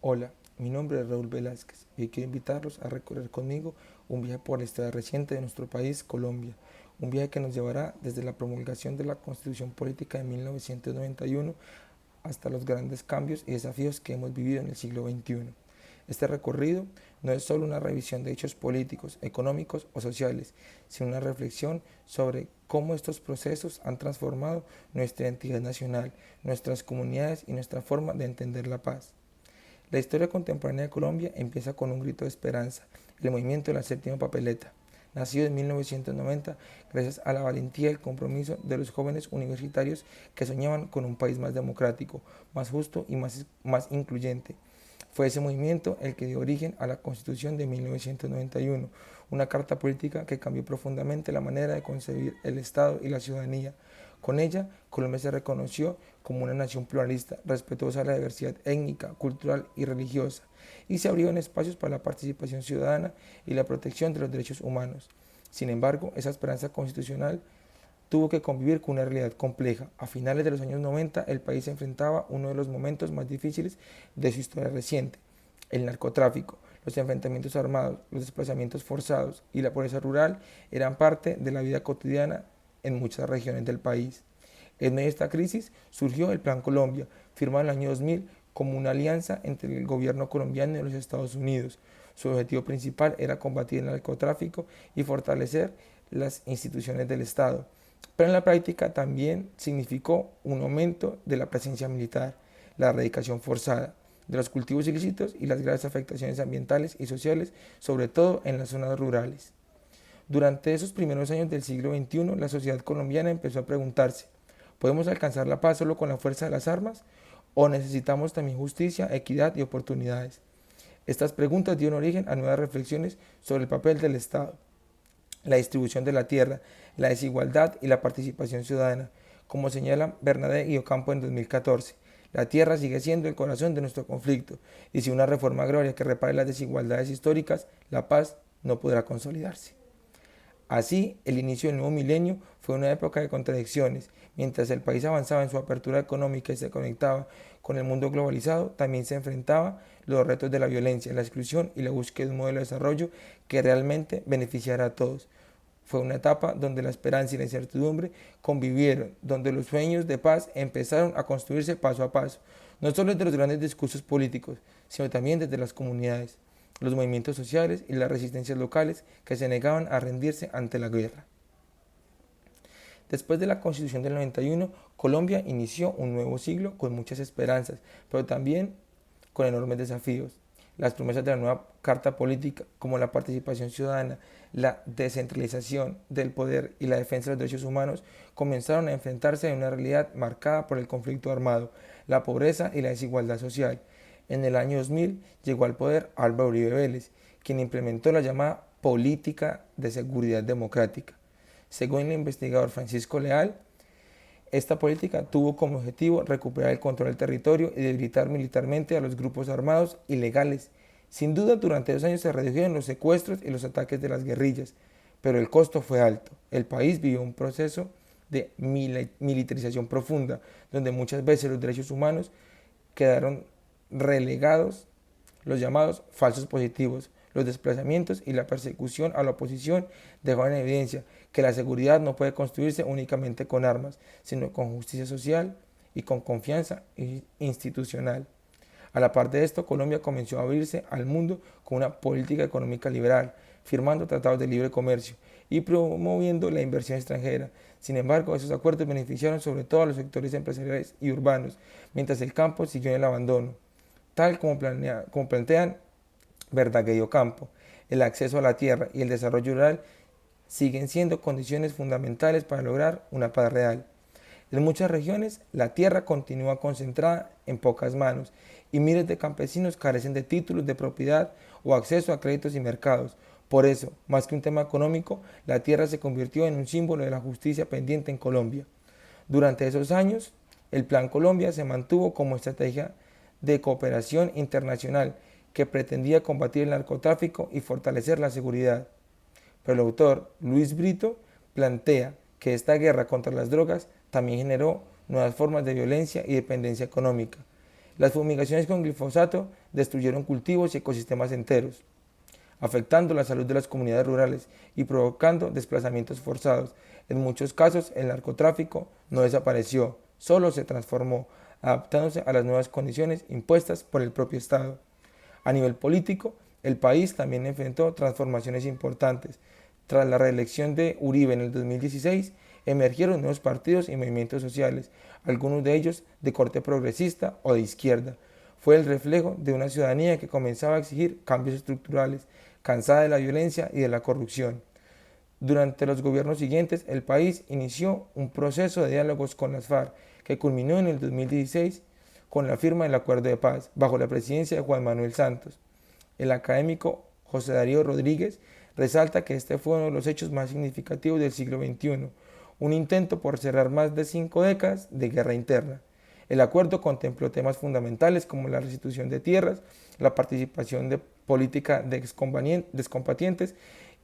Hola, mi nombre es Raúl Velázquez y quiero invitarlos a recorrer conmigo un viaje por la historia reciente de nuestro país, Colombia. Un viaje que nos llevará desde la promulgación de la Constitución Política de 1991 hasta los grandes cambios y desafíos que hemos vivido en el siglo XXI. Este recorrido no es solo una revisión de hechos políticos, económicos o sociales, sino una reflexión sobre cómo estos procesos han transformado nuestra identidad nacional, nuestras comunidades y nuestra forma de entender la paz. La historia contemporánea de Colombia empieza con un grito de esperanza, el movimiento de la séptima papeleta, nacido en 1990 gracias a la valentía y el compromiso de los jóvenes universitarios que soñaban con un país más democrático, más justo y más incluyente. Fue ese movimiento el que dio origen a la Constitución de 1991, una carta política que cambió profundamente la manera de concebir el Estado y la ciudadanía. Con ella, Colombia se reconoció como una nación pluralista, respetuosa de la diversidad étnica, cultural y religiosa, y se abrieron espacios para la participación ciudadana y la protección de los derechos humanos. Sin embargo, esa esperanza constitucional tuvo que convivir con una realidad compleja. A finales de los años 90, el país se enfrentaba uno de los momentos más difíciles de su historia reciente: el narcotráfico. Los enfrentamientos armados, los desplazamientos forzados y la pobreza rural eran parte de la vida cotidiana en muchas regiones del país. En medio de esta crisis surgió el Plan Colombia, firmado en el año 2000 como una alianza entre el gobierno colombiano y los Estados Unidos. Su objetivo principal era combatir el narcotráfico y fortalecer las instituciones del Estado. Pero en la práctica también significó un aumento de la presencia militar, la erradicación forzada de los cultivos ilícitos y las graves afectaciones ambientales y sociales, sobre todo en las zonas rurales. Durante esos primeros años del siglo XXI, la sociedad colombiana empezó a preguntarse: ¿podemos alcanzar la paz solo con la fuerza de las armas? ¿O necesitamos también justicia, equidad y oportunidades? Estas preguntas dieron origen a nuevas reflexiones sobre el papel del Estado, la distribución de la tierra, la desigualdad y la participación ciudadana. Como señala Bernadette y Ocampo en 2014, la tierra sigue siendo el corazón de nuestro conflicto, y sin una reforma agraria que repare las desigualdades históricas, la paz no podrá consolidarse. Así, el inicio del nuevo milenio fue una época de contradicciones. Mientras el país avanzaba en su apertura económica y se conectaba con el mundo globalizado, también se enfrentaba los retos de la violencia, la exclusión y la búsqueda de un modelo de desarrollo que realmente beneficiara a todos. Fue una etapa donde la esperanza y la incertidumbre convivieron, donde los sueños de paz empezaron a construirse paso a paso, no solo desde los grandes discursos políticos, sino también desde las comunidades, los movimientos sociales y las resistencias locales que se negaban a rendirse ante la guerra. Después de la Constitución del 91, Colombia inició un nuevo siglo con muchas esperanzas, pero también con enormes desafíos. Las promesas de la nueva Carta Política, como la participación ciudadana, la descentralización del poder y la defensa de los derechos humanos, comenzaron a enfrentarse a una realidad marcada por el conflicto armado, la pobreza y la desigualdad social. En el año 2000 llegó al poder Álvaro Uribe Vélez, quien implementó la llamada Política de Seguridad Democrática. Según el investigador Francisco Leal, esta política tuvo como objetivo recuperar el control del territorio y debilitar militarmente a los grupos armados ilegales. Sin duda, durante 2 años se redujeron los secuestros y los ataques de las guerrillas, pero el costo fue alto. El país vivió un proceso de militarización profunda, donde muchas veces los derechos humanos quedaron relegados, los llamados falsos positivos. Los desplazamientos y la persecución a la oposición dejaron en evidencia que la seguridad no puede construirse únicamente con armas, sino con justicia social y con confianza institucional. A la par de esto, Colombia comenzó a abrirse al mundo con una política económica liberal, firmando tratados de libre comercio y promoviendo la inversión extranjera. Sin embargo, esos acuerdos beneficiaron sobre todo a los sectores empresariales y urbanos, mientras el campo siguió en el abandono. Tal como plantean Verdaguer y Ocampo, el acceso a la tierra y el desarrollo rural siguen siendo condiciones fundamentales para lograr una paz real. En muchas regiones, la tierra continúa concentrada en pocas manos y miles de campesinos carecen de títulos de propiedad o acceso a créditos y mercados. Por eso, más que un tema económico, la tierra se convirtió en un símbolo de la justicia pendiente en Colombia. Durante esos años, el Plan Colombia se mantuvo como estrategia de cooperación internacional que pretendía combatir el narcotráfico y fortalecer la seguridad. Pero el autor Luis Brito plantea que esta guerra contra las drogas también generó nuevas formas de violencia y dependencia económica. Las fumigaciones con glifosato destruyeron cultivos y ecosistemas enteros, afectando la salud de las comunidades rurales y provocando desplazamientos forzados. En muchos casos, el narcotráfico no desapareció, solo se transformó, adaptándose a las nuevas condiciones impuestas por el propio Estado. A nivel político, el país también enfrentó transformaciones importantes. Tras la reelección de Uribe en el 2016, emergieron nuevos partidos y movimientos sociales, algunos de ellos de corte progresista o de izquierda. Fue el reflejo de una ciudadanía que comenzaba a exigir cambios estructurales, cansada de la violencia y de la corrupción. Durante los gobiernos siguientes, el país inició un proceso de diálogos con las FARC que culminó en el 2016 con la firma del acuerdo de paz bajo la presidencia de Juan Manuel Santos. El académico José Darío Rodríguez resalta que este fue uno de los hechos más significativos del siglo XXI, un intento por cerrar más de 5 décadas de guerra interna. El acuerdo contempló temas fundamentales como la restitución de tierras, la participación de política de excombatientes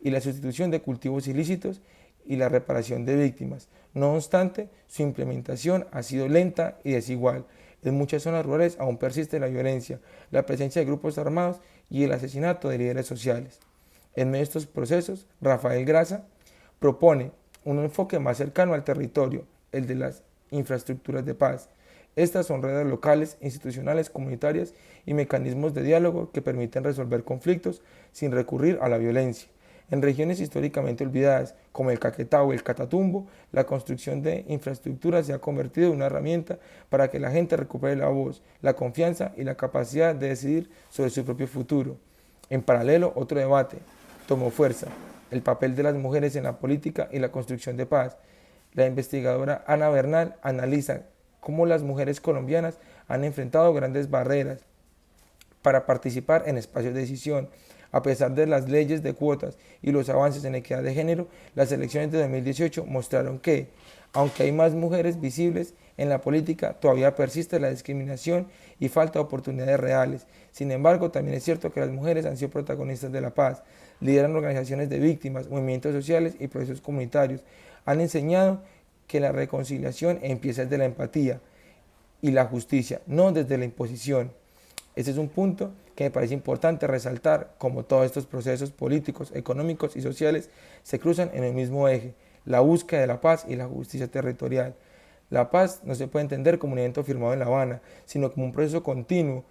y la sustitución de cultivos ilícitos y la reparación de víctimas. No obstante, su implementación ha sido lenta y desigual. En muchas zonas rurales aún persiste la violencia, la presencia de grupos armados y el asesinato de líderes sociales. En medio de estos procesos, Rafael Graza propone un enfoque más cercano al territorio, el de las infraestructuras de paz. Estas son redes locales, institucionales, comunitarias y mecanismos de diálogo que permiten resolver conflictos sin recurrir a la violencia. En regiones históricamente olvidadas, como el Caquetá o el Catatumbo, la construcción de infraestructuras se ha convertido en una herramienta para que la gente recupere la voz, la confianza y la capacidad de decidir sobre su propio futuro. En paralelo, otro debate tomó fuerza: el papel de las mujeres en la política y la construcción de paz. La investigadora Ana Bernal analiza cómo las mujeres colombianas han enfrentado grandes barreras para participar en espacios de decisión. A pesar de las leyes de cuotas y los avances en equidad de género, las elecciones de 2018 mostraron que, aunque hay más mujeres visibles en la política, todavía persiste la discriminación y falta de oportunidades reales. Sin embargo, también es cierto que las mujeres han sido protagonistas de la paz, lideran organizaciones de víctimas, movimientos sociales y procesos comunitarios. Han enseñado que la reconciliación empieza desde la empatía y la justicia, no desde la imposición. Ese es un punto que me parece importante resaltar, como todos estos procesos políticos, económicos y sociales se cruzan en el mismo eje: la búsqueda de la paz y la justicia territorial. La paz no se puede entender como un evento firmado en La Habana, sino como un proceso continuo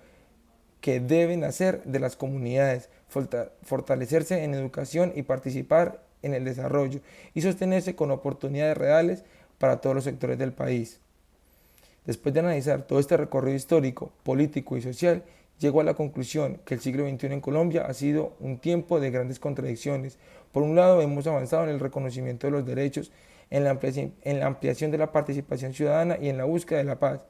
que debe nacer de las comunidades, fortalecerse en educación y participar en el desarrollo, y sostenerse con oportunidades reales para todos los sectores del país. Después de analizar todo este recorrido histórico, político y social, llego a la conclusión que el siglo XXI en Colombia ha sido un tiempo de grandes contradicciones. Por un lado, hemos avanzado en el reconocimiento de los derechos, en la ampliación de la participación ciudadana y en la búsqueda de la paz.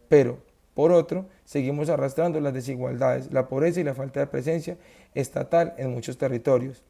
Pero, por otro, seguimos arrastrando las desigualdades, la pobreza y la falta de presencia estatal en muchos territorios.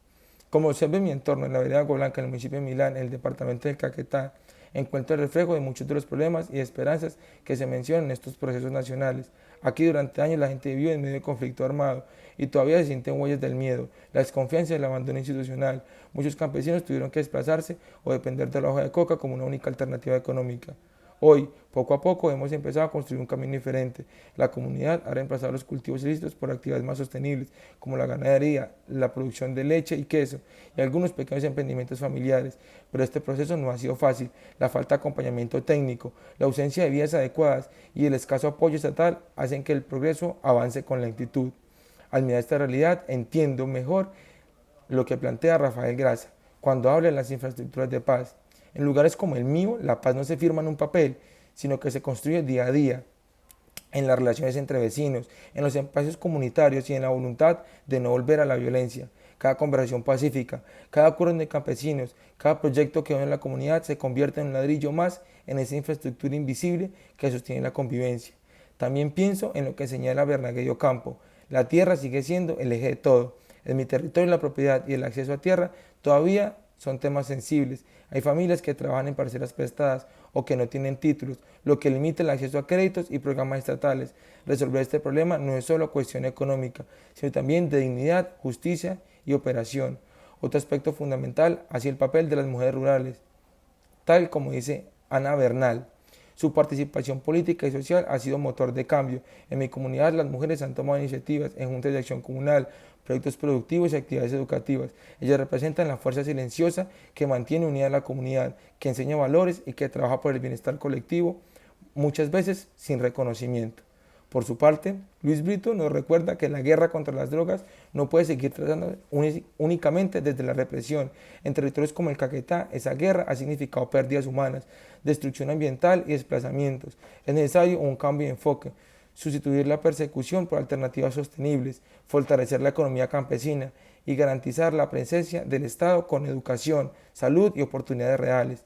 Como observo en mi entorno, en la vereda Blanca, en el municipio de Milán, en el departamento del Caquetá, encuentro el reflejo de muchos de los problemas y esperanzas que se mencionan en estos procesos nacionales. Aquí durante años la gente vivió en medio de conflicto armado y todavía se sienten huellas del miedo, la desconfianza y el abandono institucional. Muchos campesinos tuvieron que desplazarse o depender de la hoja de coca como una única alternativa económica. Hoy, poco a poco, hemos empezado a construir un camino diferente. La comunidad ha reemplazado los cultivos ilícitos por actividades más sostenibles, como la ganadería, la producción de leche y queso, y algunos pequeños emprendimientos familiares. Pero este proceso no ha sido fácil. La falta de acompañamiento técnico, la ausencia de vías adecuadas y el escaso apoyo estatal hacen que el progreso avance con lentitud. Al mirar esta realidad, entiendo mejor lo que plantea Rafael Graza cuando habla de las infraestructuras de paz. En lugares como el mío, la paz no se firma en un papel, sino que se construye día a día, en las relaciones entre vecinos, en los espacios comunitarios y en la voluntad de no volver a la violencia. Cada conversación pacífica, cada acuerdo de campesinos, cada proyecto que une la comunidad se convierte en un ladrillo más en esa infraestructura invisible que sostiene la convivencia. También pienso en lo que señala Bernabé Ocampo: la tierra sigue siendo el eje de todo. En mi territorio la propiedad y el acceso a tierra todavía son temas sensibles. Hay familias que trabajan en parcelas prestadas o que no tienen títulos, lo que limita el acceso a créditos y programas estatales. Resolver este problema no es solo cuestión económica, sino también de dignidad, justicia y operación. Otro aspecto fundamental ha sido el papel de las mujeres rurales, tal como dice Ana Bernal. Su participación política y social ha sido motor de cambio. En mi comunidad las mujeres han tomado iniciativas en juntas de acción comunal, proyectos productivos y actividades educativas. Ellas representan la fuerza silenciosa que mantiene unida a la comunidad, que enseña valores y que trabaja por el bienestar colectivo, muchas veces sin reconocimiento. Por su parte, Luis Brito nos recuerda que la guerra contra las drogas no puede seguir tratándose únicamente desde la represión. En territorios como el Caquetá, esa guerra ha significado pérdidas humanas, destrucción ambiental y desplazamientos. Es necesario un cambio de enfoque, sustituir la persecución por alternativas sostenibles, fortalecer la economía campesina y garantizar la presencia del Estado con educación, salud y oportunidades reales.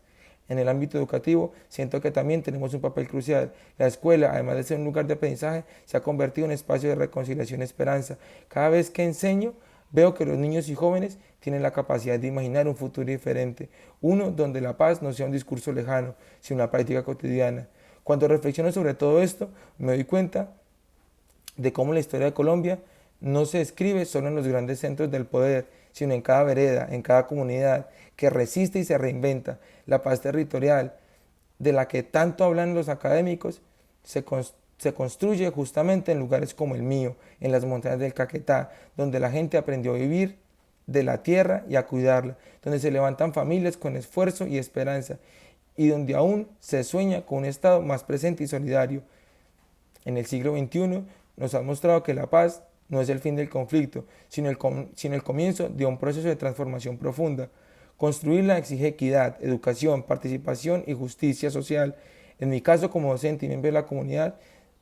En el ámbito educativo, siento que también tenemos un papel crucial. La escuela, además de ser un lugar de aprendizaje, se ha convertido en un espacio de reconciliación y esperanza. Cada vez que enseño, veo que los niños y jóvenes tienen la capacidad de imaginar un futuro diferente, uno donde la paz no sea un discurso lejano, sino una práctica cotidiana. Cuando reflexiono sobre todo esto, me doy cuenta de cómo la historia de Colombia no se escribe solo en los grandes centros del poder, sino en cada vereda, en cada comunidad, que resiste y se reinventa. La paz territorial, de la que tanto hablan los académicos, se construye justamente en lugares como el mío, en las montañas del Caquetá, donde la gente aprendió a vivir de la tierra y a cuidarla, donde se levantan familias con esfuerzo y esperanza, y donde aún se sueña con un Estado más presente y solidario. En el siglo XXI nos ha mostrado que la paz no es el fin del conflicto, sino el comienzo de un proceso de transformación profunda. Construirla exige equidad, educación, participación y justicia social. En mi caso, como docente y miembro de la comunidad,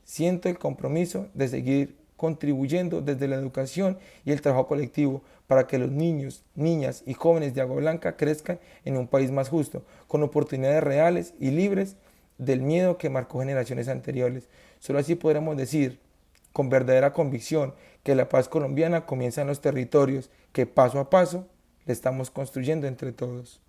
siento el compromiso de seguir contribuyendo desde la educación y el trabajo colectivo para que los niños, niñas y jóvenes de Agua Blanca crezcan en un país más justo, con oportunidades reales y libres del miedo que marcó generaciones anteriores. Solo así podremos decir, con verdadera convicción, que la paz colombiana comienza en los territorios que paso a paso le estamos construyendo entre todos.